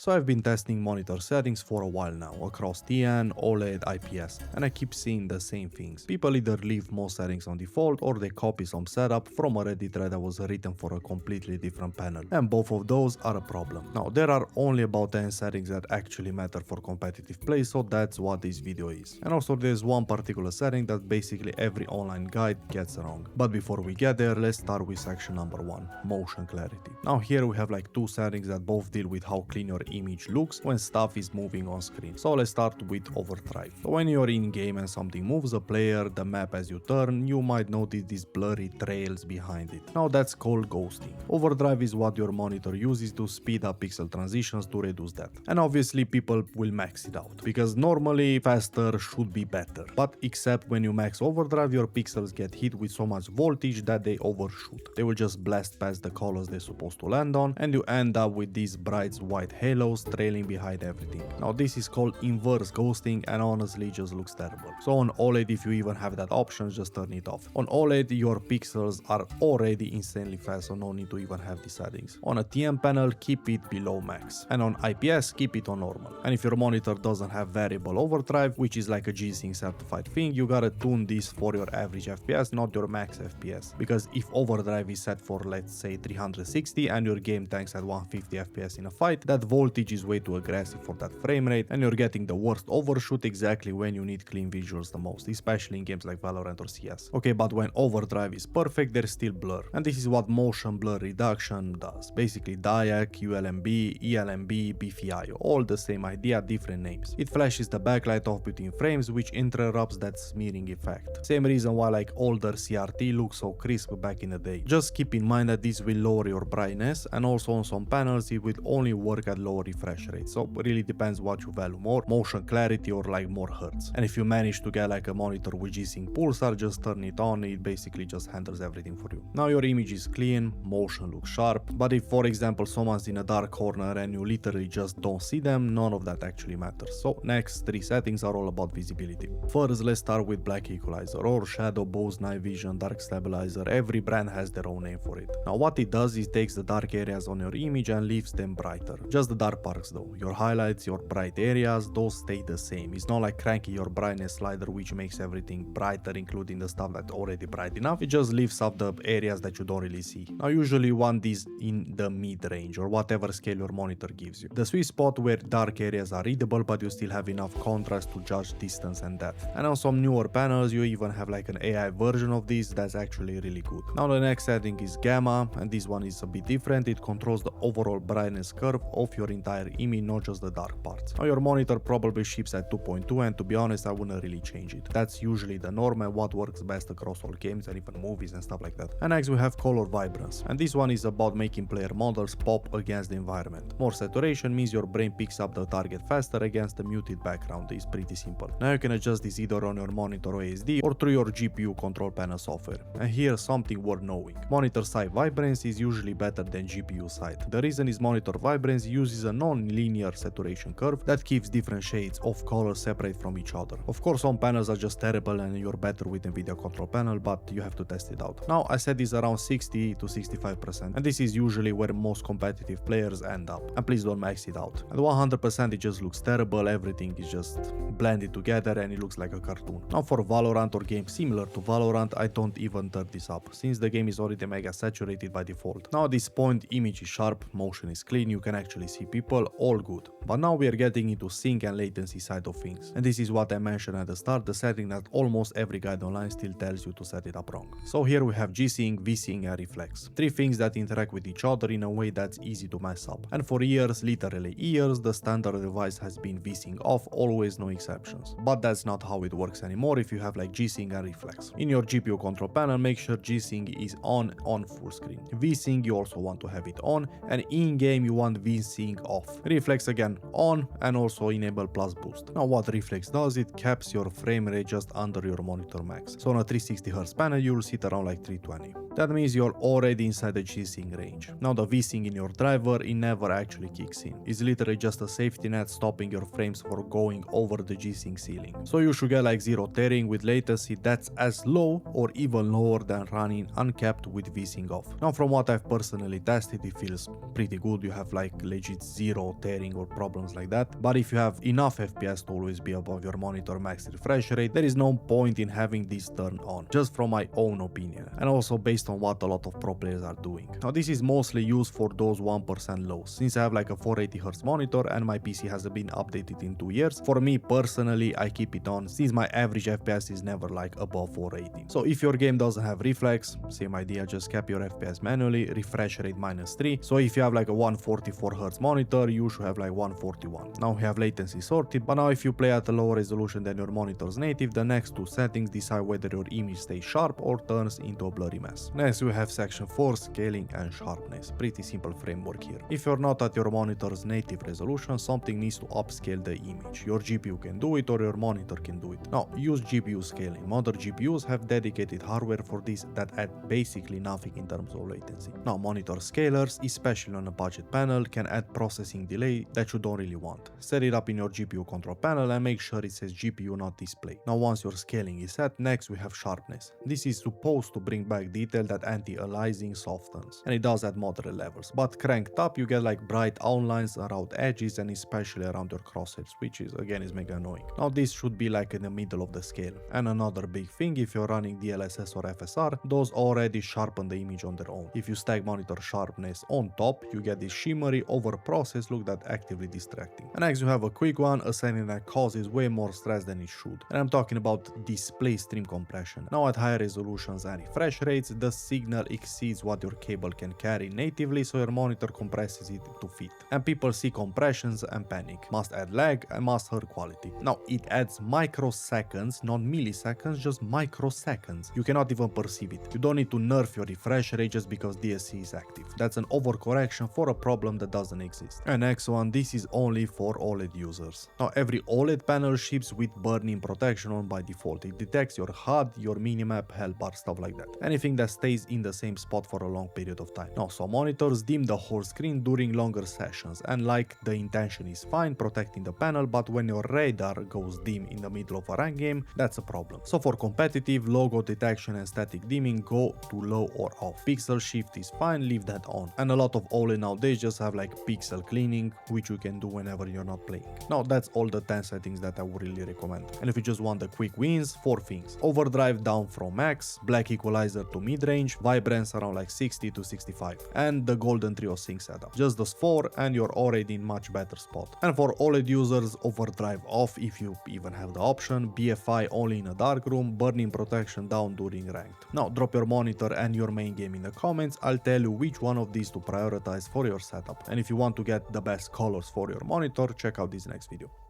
So I've been testing monitor settings for a while now, across TN, OLED, IPS, and I keep seeing the same things. People either leave most settings on default or they copy some setup from a Reddit thread that was written for a completely different panel, and both of those are a problem. Now there are only about 10 settings that actually matter for competitive play, so that's what this video is. And also there's one particular setting that basically every online guide gets wrong. But before we get there, let's start with section number 1, motion clarity. Now here we have like two settings that both deal with how clean your image looks when stuff is moving on screen. So let's start with overdrive. So when you're in game and something moves, the player, the map as you turn, you might notice these blurry trails behind it. Now that's called ghosting. Overdrive is what your monitor uses to speed up pixel transitions to reduce that. And obviously people will max it out, because normally faster should be better. But except when you max overdrive, your pixels get hit with so much voltage that they overshoot. They will just blast past the colors they're supposed to land on, and you end up with these bright white halos trailing behind everything. Now this is called inverse ghosting, and honestly it just looks terrible. So on OLED, if you even have that option, just turn it off. On OLED your pixels are already insanely fast, so no need to even have these settings. On a TN panel, keep it below max, and on IPS keep it on normal. And if your monitor doesn't have variable overdrive, which is like a G-Sync certified thing, you gotta tune this for your average FPS, not your max FPS. Because if overdrive is set for, let's say, 360 and your game tanks at 150 FPS in a fight, that voltage is way too aggressive for that frame rate, and you're getting the worst overshoot exactly when you need clean visuals the most, especially in games like Valorant or CS. Okay, but when overdrive is perfect, there's still blur, and this is what motion blur reduction does. Basically DIAC, ULMB, ELMB, BFI, all the same idea, different names. It flashes the backlight off between frames, which interrupts that smearing effect. Same reason why like older CRT looks so crisp back in the day. Just keep in mind that this will lower your brightness, and also on some panels it will only work at lower refresh rate, so it really depends what you value more, motion clarity or like more hertz. And if you manage to get like a monitor with G-Sync pulsar, just turn it on, it basically just handles everything for you. Now your image is clean, motion looks sharp, but if for example someone's in a dark corner and you literally just don't see them, none of that actually matters. So next three settings are all about visibility. First, let's start with black equalizer, or shadow boost, night vision, dark stabilizer. Every brand has their own name for it. Now what it does is takes the dark areas on your image and leaves them brighter. Just the dark parts though. Your highlights, your bright areas, those stay the same. It's not like cranking your brightness slider which makes everything brighter, including the stuff that's already bright enough. It just leaves up the areas that you don't really see. Now usually you want these in the mid-range or whatever scale your monitor gives you. The sweet spot where dark areas are readable but you still have enough contrast to judge distance and depth. And on some newer panels you even have like an AI version of this that's actually really good. Now the next setting is gamma, and this one is a bit different. It controls the overall brightness curve of your entire image, not just the dark parts. Now your monitor probably ships at 2.2, and to be honest I wouldn't really change it. That's usually the norm and what works best across all games and even movies and stuff like that. And next we have color vibrance, and this one is about making player models pop against the environment. More saturation means your brain picks up the target faster against the muted background. It's pretty simple. Now you can adjust this either on your monitor OSD or through your GPU control panel software. And here's something worth knowing. Monitor side vibrance is usually better than GPU side. The reason is monitor vibrance uses a non-linear saturation curve that keeps different shades of color separate from each other. Of course some panels are just terrible and you're better with NVIDIA control panel, but you have to test it out. Now I said this around 60 to 65%, and this is usually where most competitive players end up. And please don't max it out. At 100% it just looks terrible, everything is just blended together and it looks like a cartoon. Now for Valorant or games similar to Valorant, I don't even turn this up, since the game is already mega saturated by default. Now at this point image is sharp, motion is clean, you can actually see people, all good. But now we are getting into sync and latency side of things. And this is what I mentioned at the start, the setting that almost every guide online still tells you to set it up wrong. So here we have G-Sync, V-Sync and Reflex. Three things that interact with each other in a way that's easy to mess up. And for years, literally years, the standard device has been V-Sync off, always no exceptions. But that's not how it works anymore if you have like G-Sync and Reflex. In your GPU control panel, make sure G-Sync is on full screen. V-Sync you also want to have it on, and in-game you want V-Sync off. Reflex again on, and also enable plus boost. Now what Reflex does, it caps your frame rate just under your monitor max. So on a 360Hz panel you'll sit around like 320. That means you're already inside the G-Sync range. Now the V-Sync in your driver, it never actually kicks in. It's literally just a safety net stopping your frames for going over the G-Sync ceiling. So you should get like 0 tearing with latency that's as low or even lower than running uncapped with V-Sync off. Now from what I've personally tested, it feels pretty good. You have like legit 0 tearing or problems like that. But if you have enough FPS to always be above your monitor max refresh rate, there is no point in having this turned on, just from my own opinion, and also based on what a lot of pro players are doing. Now this is mostly used for those 1% lows. Since I have like a 480Hz monitor and my PC hasn't been updated in 2 years, for me personally I keep it on since my average FPS is never like above 480. So if your game doesn't have reflex, same idea, just cap your FPS manually, refresh rate -3. So if you have like a 144Hz monitor, you should have like 141. Now we have latency sorted, but now if you play at a lower resolution than your monitor's native, the next two settings decide whether your image stays sharp or turns into a blurry mess. Next we have section 4, scaling and sharpness. Pretty simple framework here. If you're not at your monitor's native resolution, something needs to upscale the image. Your GPU can do it or your monitor can do it. Now use GPU scaling. Modern GPUs have dedicated hardware for this that add basically nothing in terms of latency. Now monitor scalers, especially on a budget panel, can add processing delay that you don't really want. Set it up in your GPU control panel and make sure it says GPU not display. Now once your scaling is set, next we have sharpness. This is supposed to bring back detail that anti-aliasing softens, and it does at moderate levels, but cranked up you get like bright outlines around edges and especially around your crosshairs, which is again is mega annoying. Now this should be like in the middle of the scale. And another big thing, if you're running DLSS or FSR, those already sharpen the image on their own. If you stack monitor sharpness on top, you get this shimmery over processed look that actively distracting. And next you have a quick one, a setting that causes way more stress than it should. And I'm talking about display stream compression. Now at higher resolutions and refresh rates, the signal exceeds what your cable can carry natively, so your monitor compresses it to fit. And people see compressions and panic. Must add lag and must hurt quality. Now it adds microseconds, not milliseconds, just microseconds. You cannot even perceive it. You don't need to nerf your refresh rate just because DSC is active. That's an overcorrection for a problem that doesn't exist. And next one, this is only for OLED users. Now every OLED panel ships with burn-in protection on by default. It detects your HUD, your minimap, health bar, stuff like that. Anything that stays in the same spot for a long period of time. Now some monitors dim the whole screen during longer sessions, and like the intention is fine, protecting the panel, but when your radar goes dim in the middle of a ranked game, that's a problem. So for competitive, logo detection and static dimming, go to low or off. Pixel shift is fine, leave that on. And a lot of OLED nowadays just have like pixel cleaning, which you can do whenever you're not playing. Now that's all the 10 settings that I would really recommend. And if you just want the quick wins, 4 things. Overdrive down from max, black equalizer to mid-range, vibrance around like 60 to 65, and the golden trio sync setup. Just those 4 and you're already in much better spot. And for OLED users, overdrive off if you even have the option, BFI only in a dark room, burn-in protection down during ranked. Now drop your monitor and your main game in the comments, I'll tell you which one of these to prioritize for your setup. And if you want to get the best colors for your monitor, check out this next video.